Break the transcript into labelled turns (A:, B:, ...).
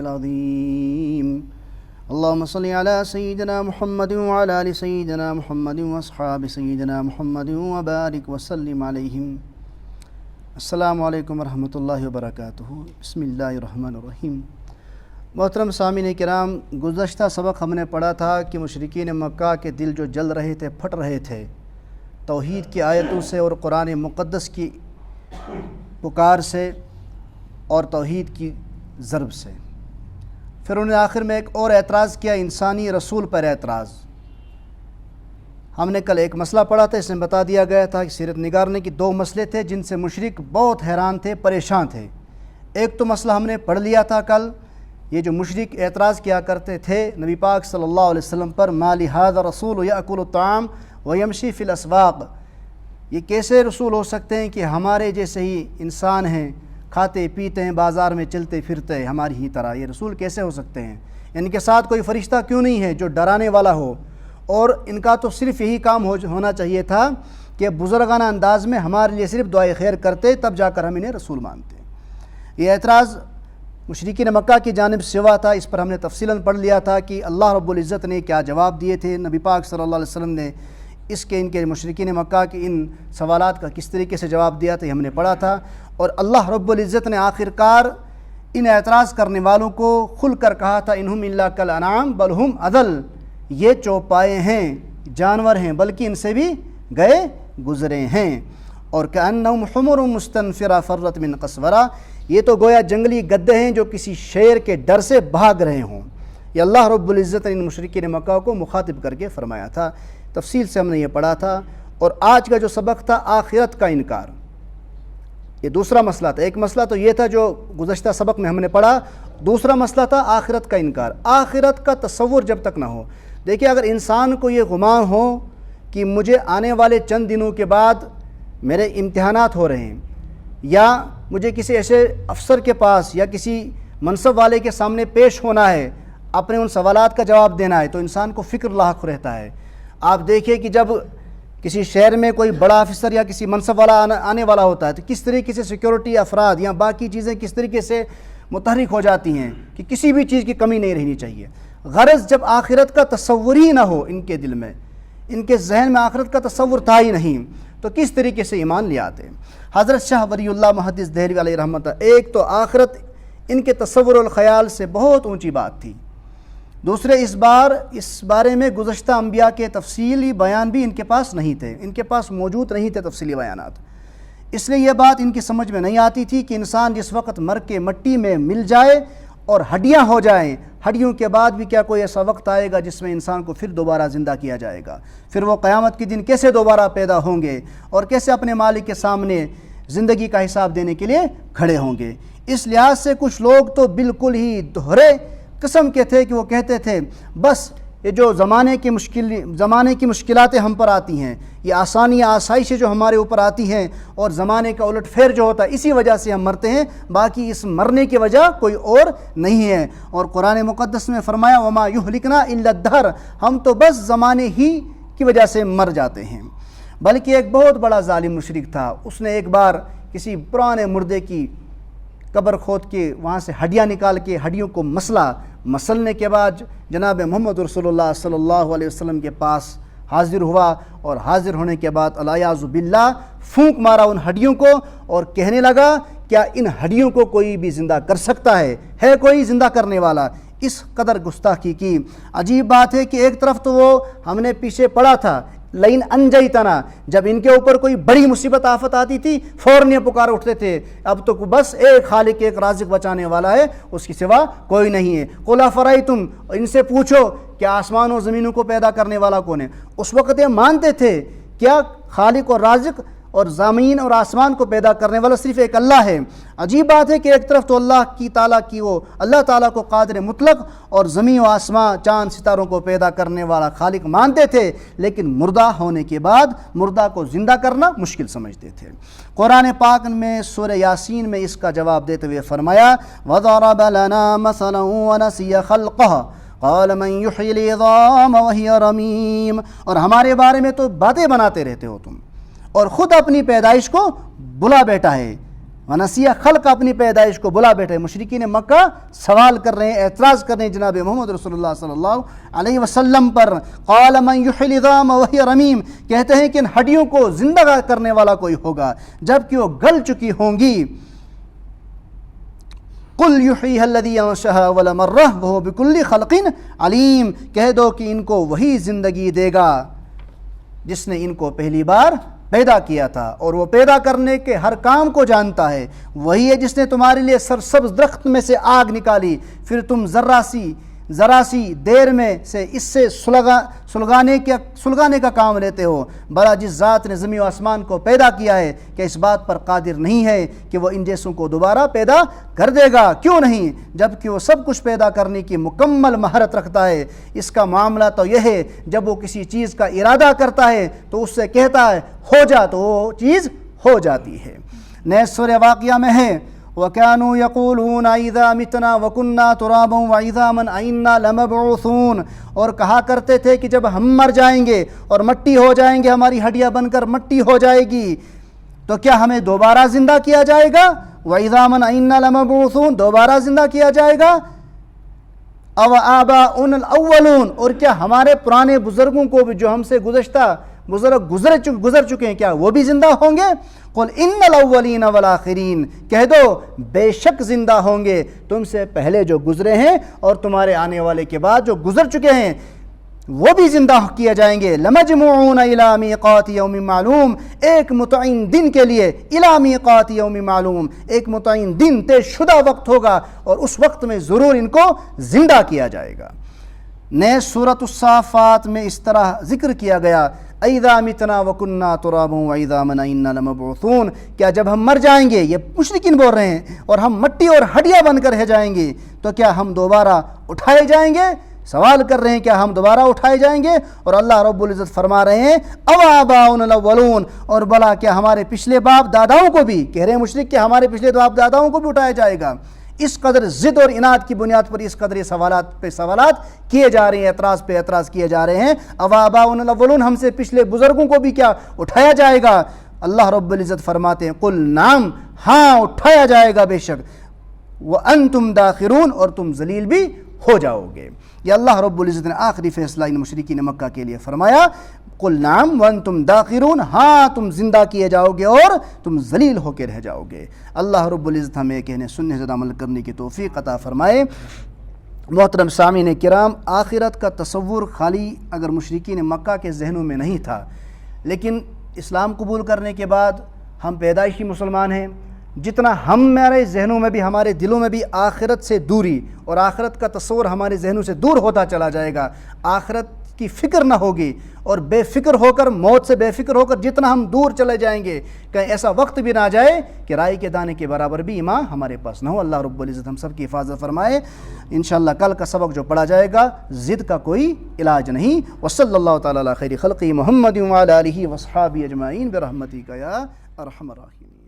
A: العظيم اللهم صل على سيدنا محمد وعلى آل سيدنا محمد واصحاب سيدنا محمد وبارك وسلم عليهم. السلام علیکم ورحمۃ اللہ وبرکاتہ. بسم اللہ الرحمن الرحیم. محترم سامعین کرام، گزشتہ سبق ہم نے پڑھا تھا کہ مشرکین مکہ کے دل جو جل رہے تھے، پھٹ رہے تھے توحید کی آیتوں سے اور قرآن مقدس کی پکار سے اور توحید کی ضرب سے. پھر انہوں نے آخر میں ایک اور اعتراض کیا، انسانی رسول پر اعتراض. ہم نے کل ایک مسئلہ پڑھا تھا، اس میں بتا دیا گیا تھا کہ سیرت نگارنے کی دو مسئلے تھے جن سے مشرک بہت حیران تھے، پریشان تھے. ایک تو مسئلہ ہم نے پڑھ لیا تھا کل، یہ جو مشرک اعتراض کیا کرتے تھے نبی پاک صلی اللہ علیہ وسلم پر، ما لہذا رسول یأکل الطعام ویمشی فی الاسواق، یہ کیسے رسول ہو سکتے ہیں کہ ہمارے جیسے ہی انسان ہیں، کھاتے پیتے ہیں، بازار میں چلتے پھرتے ہیں ہماری ہی طرح، یہ رسول کیسے ہو سکتے ہیں؟ ان کے ساتھ کوئی فرشتہ کیوں نہیں ہے جو ڈرانے والا ہو؟ اور ان کا تو صرف یہی کام ہونا چاہیے تھا کہ بزرگانہ انداز میں ہمارے لیے صرف دعائے خیر کرتے، تب جا کر ہم انہیں رسول مانتے. یہ اعتراض مشرکین مکہ کی جانب سے ہوا تھا. اس پر ہم نے تفصیلاً پڑھ لیا تھا کہ اللہ رب العزت نے کیا جواب دیے تھے، نبی پاک صلی اللہ علیہ وسلم نے ان کے مشرکین مکہ کے ان سوالات کا کس طریقے سے جواب دیا تھا، یہ ہم نے پڑھا تھا. اور اللہ رب العزت نے آخرکار ان اعتراض کرنے والوں کو کھل کر کہا تھا، انہم الا کالانعام بل ہم اضل، یہ چوپائے ہیں، جانور ہیں، بلکہ ان سے بھی گئے گزرے ہیں. اور کأنہم حمر مستنفرہ فرت من قسورہ، یہ تو گویا جنگلی گدے ہیں جو کسی شیر کے ڈر سے بھاگ رہے ہوں. یہ اللہ رب العزت نے ان مشرکین مکہ کو مخاطب کر کے فرمایا تھا. تفصیل سے ہم نے یہ پڑھا تھا. اور آج کا جو سبق تھا آخرت کا انکار، یہ دوسرا مسئلہ تھا. ایک مسئلہ تو یہ تھا جو گزشتہ سبق میں ہم نے پڑھا، دوسرا مسئلہ تھا آخرت کا انکار. آخرت کا تصور جب تک نہ ہو، دیکھیں اگر انسان کو یہ گمان ہو کہ مجھے آنے والے چند دنوں کے بعد میرے امتحانات ہو رہے ہیں، یا مجھے کسی ایسے افسر کے پاس یا کسی منصب والے کے سامنے پیش ہونا ہے، اپنے ان سوالات کا جواب دینا ہے، تو انسان کو فکر لاحق رہتا ہے. آپ دیکھیں کہ جب کسی شہر میں کوئی بڑا افسر یا کسی منصب والا آنے والا ہوتا ہے تو کس طریقے سے سیکیورٹی افراد یا باقی چیزیں کس طریقے سے متحرک ہو جاتی ہیں کہ کسی بھی چیز کی کمی نہیں رہنی چاہیے. غرض جب آخرت کا تصور ہی نہ ہو ان کے دل میں، ان کے ذہن میں آخرت کا تصور تھا ہی نہیں، تو کس طریقے سے ایمان لے آتے؟ حضرت شاہ ولی اللہ محدث دہلوی علیہ رحمۃ، ایک تو آخرت ان کے تصور والخیال سے بہت اونچی بات تھی. دوسرے اس بارے میں گزشتہ انبیاء کے تفصیلی بیان بھی ان کے پاس نہیں تھے، ان کے پاس موجود نہیں تھے تفصیلی بیانات. اس لیے یہ بات ان کی سمجھ میں نہیں آتی تھی کہ انسان جس وقت مر کے مٹی میں مل جائے اور ہڈیاں ہو جائیں، ہڈیوں کے بعد بھی کیا کوئی ایسا وقت آئے گا جس میں انسان کو پھر دوبارہ زندہ کیا جائے گا؟ پھر وہ قیامت کے دن کیسے دوبارہ پیدا ہوں گے اور کیسے اپنے مالک کے سامنے زندگی کا حساب دینے کے لیے کھڑے ہوں گے؟ اس لحاظ سے کچھ لوگ تو بالکل ہی دوہرے قسم کے تھے کہ وہ کہتے تھے بس یہ جو زمانے کی مشکلاتیں ہم پر آتی ہیں، یہ آسانیاں آسائشیں جو ہمارے اوپر آتی ہیں اور زمانے کا الٹ پھیر جو ہوتا ہے، اسی وجہ سے ہم مرتے ہیں، باقی اس مرنے کی وجہ کوئی اور نہیں ہے. اور قرآن مقدس میں فرمایا وما یہلکنا الا الدہر، ہم تو بس زمانے ہی کی وجہ سے مر جاتے ہیں. بلکہ ایک بہت بڑا ظالم مشرک تھا، اس نے ایک بار کسی پرانے مردے کی قبر کھود کے وہاں سے ہڈیاں نکال کے ہڈیوں کو مسلنے کے بعد جناب محمد رسول اللہ صلی اللہ علیہ وسلم کے پاس حاضر ہوا، اور حاضر ہونے کے بعد الیاذ باللہ پھونک مارا ان ہڈیوں کو اور کہنے لگا کیا ان ہڈیوں کو کوئی بھی زندہ کر سکتا ہے کوئی زندہ کرنے والا؟ اس قدر گستاخی کی. عجیب بات ہے کہ ایک طرف تو وہ ہم نے پیچھے پڑھا تھا لئن انجیتنا، جب ان کے اوپر کوئی بڑی مصیبت آفت آتی تھی فوراً یہ پکار اٹھتے تھے اب تو بس ایک خالق ایک رازق بچانے والا ہے، اس کی سوا کوئی نہیں ہے. قل افرأیتم، ان سے پوچھو کیا آسمان و زمینوں کو پیدا کرنے والا کون ہے؟ اس وقت یہ مانتے تھے کیا خالق اور رازق اور زمین اور آسمان کو پیدا کرنے والا صرف ایک اللہ ہے. عجیب بات ہے کہ ایک طرف تو اللہ تعالیٰ کو قادر مطلق اور زمین و آسمان چاند ستاروں کو پیدا کرنے والا خالق مانتے تھے، لیکن مردہ ہونے کے بعد مردہ کو زندہ کرنا مشکل سمجھتے تھے. قرآن پاک میں سورہ یاسین میں اس کا جواب دیتے ہوئے فرمایا وَضَرَبَ لَنَا مَثَلًا وَنَسِيَ خَلْقَهُ قَالَ مَنْ يُحْيِي الْعِظَامَ وَهِيَ رَمِيمٌ، اور ہمارے بارے میں تو باتیں بناتے رہتے ہو تم اور خود اپنی پیدائش کو بلا بیٹا ہے. ونسیہ خلق اپنی پیدائش کو بلا بیٹھے۔ مشرکین مکہ سوال کر رہے ہیں، اعتراض کر رہے ہیں جناب محمد رسول اللہ صلی اللہ علیہ وسلم پر۔ قال من یحیی العظام وہی رمیم، کہتے ہیں کہ ان ہڈیوں کو زندہ کرنے والا کوئی ہوگا جبکہ وہ گل چکی ہوں گی۔ قل یحییھا الذی انشأھا اول مرہ وہو بکل خلق علیم، کہہ دو کہ ان کو وہی زندگی دے گا جس نے ان کو پہلی بار پیدا کیا تھا، اور وہ پیدا کرنے کے ہر کام کو جانتا ہے۔ وہی ہے جس نے تمہارے لیے سرسبز درخت میں سے آگ نکالی، پھر تم ذرا سی دیر میں سے اس سے سلگانے کا کام لیتے ہو۔ بھلا جس ذات نے زمین و آسمان کو پیدا کیا ہے کہ اس بات پر قادر نہیں ہے کہ وہ ان جیسوں کو دوبارہ پیدا کر دے گا؟ کیوں نہیں، جبکہ وہ سب کچھ پیدا کرنے کی مکمل مہارت رکھتا ہے۔ اس کا معاملہ تو یہ ہے جب وہ کسی چیز کا ارادہ کرتا ہے تو اس سے کہتا ہے ہو جا، تو وہ چیز ہو جاتی ہے۔ نئے سورہ واقعہ میں ہے وَكَانُوا يَقُولُونَ إِذَا مِتْنَا وَكُنَّا تُرَابًا وَعِظَامًا أَإِنَّا لَمَبْعُوثُونَ، اور کہا کرتے تھے کہ جب ہم مر جائیں گے اور مٹی ہو جائیں گے، ہماری ہڈیاں بن کر مٹی ہو جائے گی، تو کیا ہمیں دوبارہ زندہ کیا جائے گا؟ وَعِظَامًا أَإِنَّا لَمَبْعُوثُونَ، دوبارہ زندہ کیا جائے گا۔ أَوْ آبَاؤُنَا الْأَوَّلُونَ، اور کیا ہمارے پرانے بزرگوں کو بھی جو ہم سے گزر چکے ہیں کیا وہ بھی زندہ ہوں گے؟ قل ان الاولین والآخرین، کہہ دو بے شک زندہ ہوں گے تم سے پہلے جو گزرے ہیں اور تمہارے آنے والے کے بعد جو گزر چکے ہیں وہ بھی زندہ کیے جائیں گے۔ لمجموعون الی میقات یوم معلوم، ایک متعین دن کے لیے، الی میقات یوم معلوم، ایک متعین دن طے شدہ وقت ہوگا اور اس وقت میں ضرور ان کو زندہ کیا جائے گا۔ نئے سورۃ الصافات میں اس طرح ذکر کیا گیا اذا متنا وکنا ترابا وعظاما انا لمبعوثون، کیا جب ہم مر جائیں گے، یہ مشرکین بول رہے ہیں، اور ہم مٹی اور ہڈیاں بن کر رہ جائیں گے تو کیا ہم دوبارہ اٹھائے جائیں گے؟ سوال کر رہے ہیں کیا ہم دوبارہ اٹھائے جائیں گے؟ اور اللہ رب العزت فرما رہے ہیں او آباؤنا الاولون، اور بلا کیا ہمارے پچھلے باپ داداؤں کو بھی، کہہ رہے ہیں مشرک کہ ہمارے پچھلے باپ داداؤں کو بھی اٹھایا جائے گا۔ اس قدر ضد اور اناد کی بنیاد پر اس قدر سوالات پہ سوالات کیے جا رہے ہیں، اعتراض پہ اعتراض کیے جا رہے ہیں۔ او آباؤنا الاولون، ہم سے پچھلے بزرگوں کو بھی کیا اٹھایا جائے گا؟ اللہ رب العزت فرماتے ہیں قل نعم، ہاں اٹھایا جائے گا بے شک، وانتم داخرون، اور تم ذلیل بھی ہو جاؤ گے۔ یہ اللہ رب العزت نے آخری فیصلہ ان مشرکین مکہ کے لیے فرمایا قل نعم وانتم داخرون، ہاں تم زندہ کیے جاؤ گے اور تم ذلیل ہو کے رہ جاؤ گے۔ اللہ رب العزت ہمیں کہنے سننے سے عمل کرنے کی توفیق عطا فرمائے۔ محترم سامعین کرام، آخرت کا تصور خالی اگر مشرکین مکہ کے ذہنوں میں نہیں تھا، لیکن اسلام قبول کرنے کے بعد ہم پیدائشی مسلمان ہیں، جتنا ہمارے ذہنوں میں بھی، ہمارے دلوں میں بھی آخرت سے دوری اور آخرت کا تصور ہمارے ذہنوں سے دور ہوتا چلا جائے گا، آخرت کی فکر نہ ہوگی، اور بے فکر ہو کر، موت سے بے فکر ہو کر جتنا ہم دور چلے جائیں گے، کہیں ایسا وقت بھی نہ جائے کہ رائی کے دانے کے برابر بھی ایمان ہمارے پاس نہ ہو۔ اللہ رب العزت ہم سب کی حفاظت فرمائے۔ انشاءاللہ کل کا سبق جو پڑھا جائے گا، ضد کا کوئی علاج نہیں۔ وصلی اللہ تعالی علی خیر خلقہ محمد وعلی آلہ وصحابہ اجمعین برحمتک یا ارحم الراحمین۔